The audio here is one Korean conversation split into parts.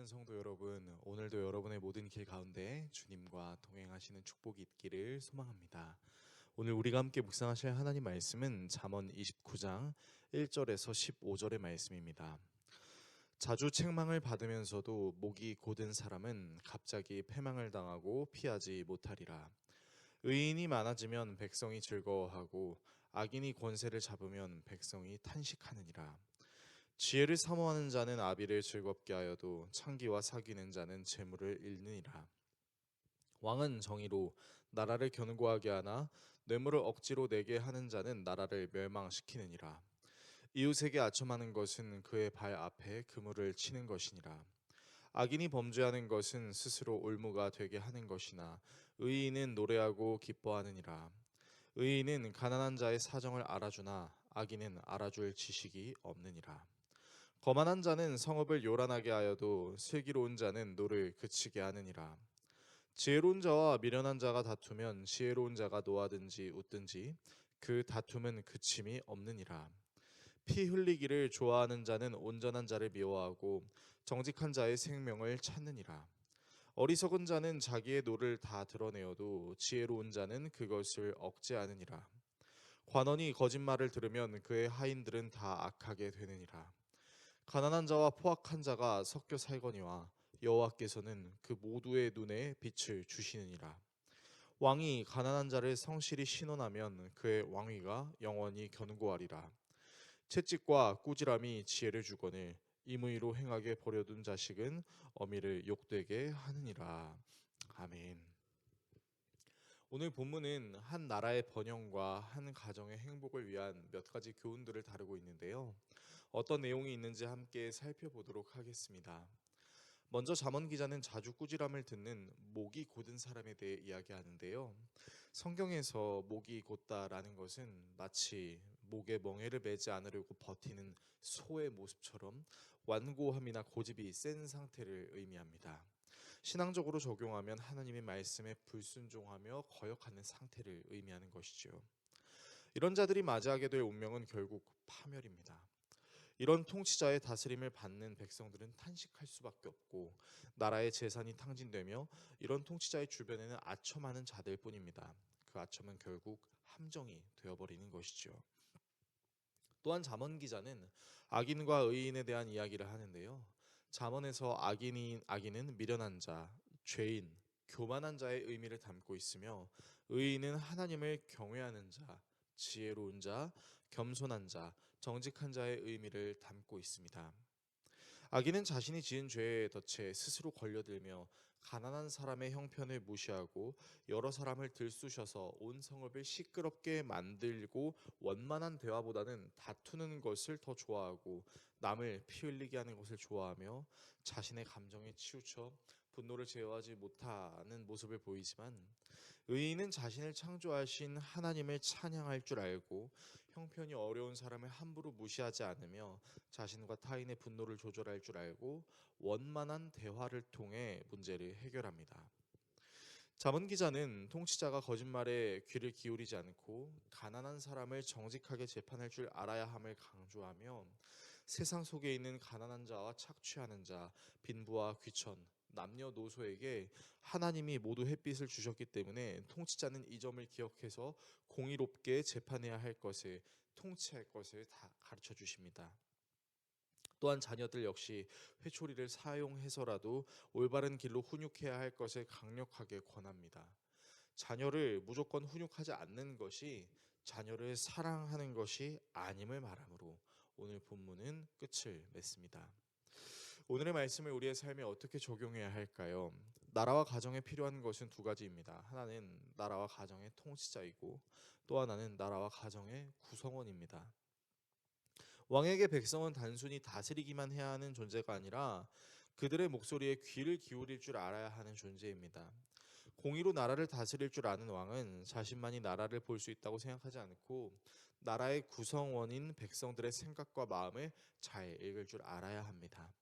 사랑하는 성도 여러분, 오늘도 여러분의 모든 길 가운데 주님과 동행하시는 축복이 있기를 소망합니다. 오늘 우리가 함께 묵상하실 하나님 말씀은 잠언 29장 1절에서 15절의 말씀입니다. 자주 책망을 받으면서도 목이 곧은 사람은 갑자기 패망을 당하고 피하지 못하리라. 의인이 많아지면 백성이 즐거워하고 악인이 권세를 잡으면 백성이 탄식하느니라. 지혜를 사모하는 자는 아비를 즐겁게 하여도 창기와 사귀는 자는 재물을 잃느니라. 왕은 정의로 나라를 견고하게 하나 뇌물을 억지로 내게 하는 자는 나라를 멸망시키느니라. 이웃에게 아첨하는 것은 그의 발 앞에 그물을 치는 것이니라. 악인이 범죄하는 것은 스스로 올무가 되게 하는 것이나 의인은 노래하고 기뻐하느니라. 의인은 가난한 자의 사정을 알아주나 악인은 알아줄 지식이 없느니라. 거만한 자는 성읍을 요란하게 하여도 슬기로운 자는 노를 그치게 하느니라. 지혜로운 자와 미련한 자가 다투면 지혜로운 자가 노하든지 웃든지 그 다툼은 그침이 없느니라. 피 흘리기를 좋아하는 자는 온전한 자를 미워하고 정직한 자의 생명을 찾느니라. 어리석은 자는 자기의 노를 다 드러내어도 지혜로운 자는 그것을 억제하느니라. 관원이 거짓말을 들으면 그의 하인들은 다 악하게 되느니라. 가난한 자와 포악한 자가 섞여 살거니와 여호와께서는 그 모두의 눈에 빛을 주시느니라. 왕이 가난한 자를 성실히 신원하면 그의 왕위가 영원히 견고하리라. 채찍과 꾸지람이 지혜를 주거늘 임의로 행하게 버려둔 자식은 어미를 욕되게 하느니라. 아멘. 오늘 본문은 한 나라의 번영과 한 가정의 행복을 위한 몇 가지 교훈들을 다루고 있는데요. 어떤 내용이 있는지 함께 살펴보도록 하겠습니다. 먼저 잠언 기자는 자주 꾸지람을 듣는 목이 곧은 사람에 대해 이야기하는데요. 성경에서 목이 곧다라는 것은 마치 목에 멍에를 매지 않으려고 버티는 소의 모습처럼 완고함이나 고집이 센 상태를 의미합니다. 신앙적으로 적용하면 하나님의 말씀에 불순종하며 거역하는 상태를 의미하는 것이죠. 이런 자들이 맞이하게 될 운명은 결국 파멸입니다. 이런 통치자의 다스림을 받는 백성들은 탄식할 수밖에 없고 나라의 재산이 탕진되며 이런 통치자의 주변에는 아첨하는 자들 뿐입니다. 그 아첨은 결국 함정이 되어버리는 것이죠. 또한 잠언 기자는 악인과 의인에 대한 이야기를 하는데요. 잠언에서 악인은 미련한 자, 죄인, 교만한 자의 의미를 담고 있으며 의인은 하나님을 경외하는 자, 지혜로운 자, 겸손한 자, 정직한 자의 의미를 담고 있습니다. 악인은 자신이 지은 죄에 덫에 스스로 걸려들며 가난한 사람의 형편을 무시하고 여러 사람을 들쑤셔서 온 성읍을 시끄럽게 만들고 원만한 대화보다는 다투는 것을 더 좋아하고 남을 피 흘리게 하는 것을 좋아하며 자신의 감정에 치우쳐 분노를 제어하지 못하는 모습을 보이지만 의인은 자신을 창조하신 하나님을 찬양할 줄 알고 형편이 어려운 사람을 함부로 무시하지 않으며 자신과 타인의 분노를 조절할 줄 알고 원만한 대화를 통해 문제를 해결합니다. 자문 기자는 통치자가 거짓말에 귀를 기울이지 않고 가난한 사람을 정직하게 재판할 줄 알아야 함을 강조하며 세상 속에 있는 가난한 자와 착취하는 자, 빈부와 귀천, 남녀노소에게 하나님이 모두 햇빛을 주셨기 때문에 통치자는 이 점을 기억해서 공의롭게 재판해야 할 것을, 통치할 것을 다 가르쳐 주십니다. 또한 자녀들 역시 회초리를 사용해서라도 올바른 길로 훈육해야 할 것을 강력하게 권합니다. 자녀를 무조건 훈육하지 않는 것이 자녀를 사랑하는 것이 아님을 말하므로 오늘 본문은 끝을 맺습니다. 오늘의 말씀을 우리의 삶에 어떻게 적용해야 할까요? 나라와 가정에 필요한 것은 두 가지입니다. 하나는 나라와 가정의 통치자이고 또 하나는 나라와 가정의 구성원입니다. 왕에게 백성은 단순히 다스리기만 해야 하는 존재가 아니라 그들의 목소리에 귀를 기울일 줄 알아야 하는 존재입니다. 공의로 나라를 다스릴 줄 아는 왕은 자신만이 나라를 볼 수 있다고 생각하지 않고 나라의 구성원인 백성들의 생각과 마음을 잘 읽을 줄 알아야 합니다.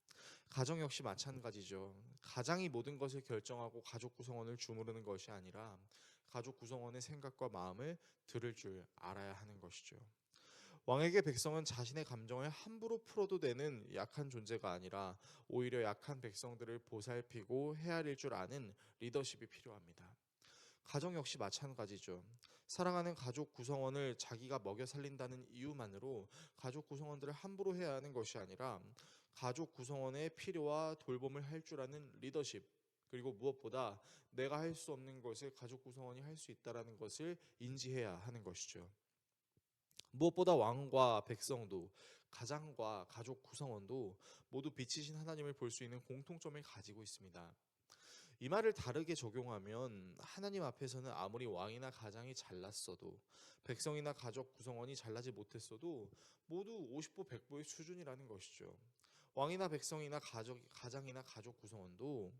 가정 역시 마찬가지죠. 가장이 모든 것을 결정하고 가족 구성원을 주무르는 것이 아니라 가족 구성원의 생각과 마음을 들을 줄 알아야 하는 것이죠. 왕에게 백성은 자신의 감정을 함부로 풀어도 되는 약한 존재가 아니라 오히려 약한 백성들을 보살피고 헤아릴 줄 아는 리더십이 필요합니다. 가정 역시 마찬가지죠. 사랑하는 가족 구성원을 자기가 먹여 살린다는 이유만으로 가족 구성원들을 함부로 해야 하는 것이 아니라 가족 구성원의 필요와 돌봄을 할 줄 아는 리더십, 그리고 무엇보다 내가 할 수 없는 것을 가족 구성원이 할 수 있다는 것을 인지해야 하는 것이죠. 무엇보다 왕과 백성도, 가장과 가족 구성원도 모두 빛이신 하나님을 볼 수 있는 공통점을 가지고 있습니다. 이 말을 다르게 적용하면 하나님 앞에서는 아무리 왕이나 가장이 잘났어도, 백성이나 가족 구성원이 잘나지 못했어도 모두 50보 100보의 수준이라는 것이죠. 왕이나 백성이나 가장이나 가족 구성원도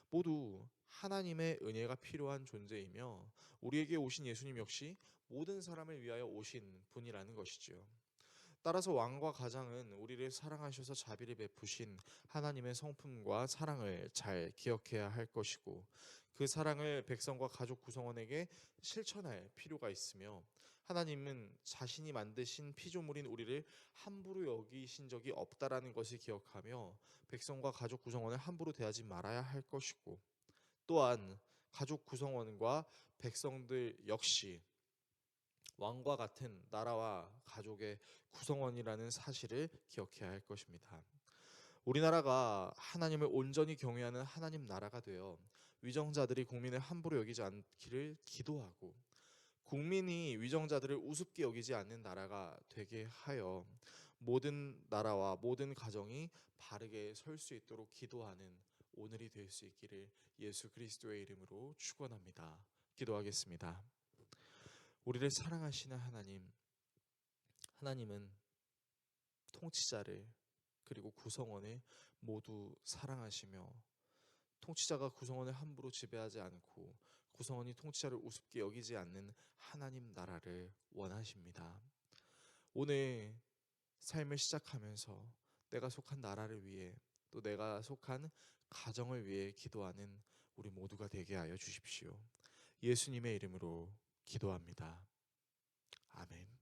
모두 하나님의 은혜가 필요한 존재이며, 우리에게 오신 예수님 역시 모든 사람을 위하여 오신 분이라는 것이지요. 따라서 왕과 가장은 우리를 사랑하셔서 자비를 베푸신 하나님의 성품과 사랑을 잘 기억해야 할 것이고, 그 사랑을 백성과 가족 구성원에게 실천할 필요가 있으며, 하나님은 자신이 만드신 피조물인 우리를 함부로 여기신 적이 없다라는 것을 기억하며 백성과 가족 구성원을 함부로 대하지 말아야 할 것이고, 또한 가족 구성원과 백성들 역시 왕과 같은 나라와 가족의 구성원이라는 사실을 기억해야 할 것입니다. 우리나라가 하나님을 온전히 경외하는 하나님 나라가 되어 위정자들이 국민을 함부로 여기지 않기를 기도하고, 국민이 위정자들을 우습게 여기지 않는 나라가 되게 하여 모든 나라와 모든 가정이 바르게 설 수 있도록 기도하는 오늘이 될 수 있기를 예수 그리스도의 이름으로 축원합니다. 기도하겠습니다. 우리를 사랑하시는 하나님, 하나님은 통치자를 그리고 구성원을 모두 사랑하시며, 통치자가 구성원을 함부로 지배하지 않고 구성원이 통치자를 우습게 여기지 않는 하나님 나라를 원하십니다. 오늘 삶을 시작하면서 내가 속한 나라를 위해, 또 내가 속한 가정을 위해 기도하는 우리 모두가 되게 하여 주십시오. 예수님의 이름으로 기도합니다. 아멘.